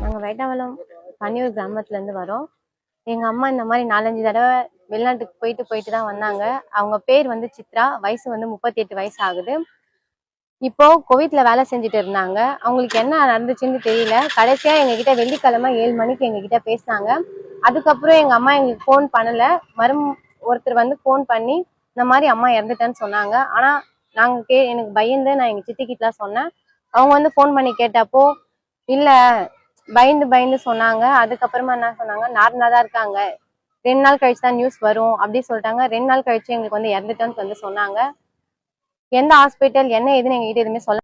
நாங்க வேட்டாவளம் பன்னியூர் கிராமத்துல இருந்து வரோம். எங்க அம்மா இந்த மாதிரி 4-5 தடவை வெளிநாட்டுக்கு போயிட்டு தான் வந்தாங்க. அவங்க பேர் வந்து சித்ரா, வயசு வந்து 38 வயசு ஆகுது. இப்போ கோவிட்ல வேலை செஞ்சுட்டு இருந்தாங்க. அவங்களுக்கு என்ன நடந்துச்சுன்னு தெரியல. கடைசியா எங்ககிட்ட வெள்ளிக்கிழமை 7 மணிக்கு எங்ககிட்ட பேசினாங்க. அதுக்கப்புறம் எங்க அம்மா எங்களுக்கு ஃபோன் பண்ணல. ஒருத்தர் வந்து ஃபோன் பண்ணி இந்த மாதிரி அம்மா இறந்துட்டேன்னு சொன்னாங்க. ஆனா நாங்க எனக்கு பயந்து நான் எங்க சித்திக்கிட்டலாம் சொன்னேன். அவங்க வந்து ஃபோன் பண்ணி கேட்டப்போ இல்ல பயந்து சொன்னாங்க. அதுக்கப்புறமா என்ன சொன்னாங்க, நார்மலா தான் இருக்காங்க, 2 நாள் கழிச்சு தான் நியூஸ் வரும் அப்படி சொல்லிட்டாங்க. 2 நாள் கழிச்சு எங்களுக்கு வந்து இறந்துட்டேன்னு வந்து சொன்னாங்க. எந்த ஹாஸ்பிட்டல் என்ன ஏதுன்னு எங்ககிட்ட எதுவுமே சொல்ல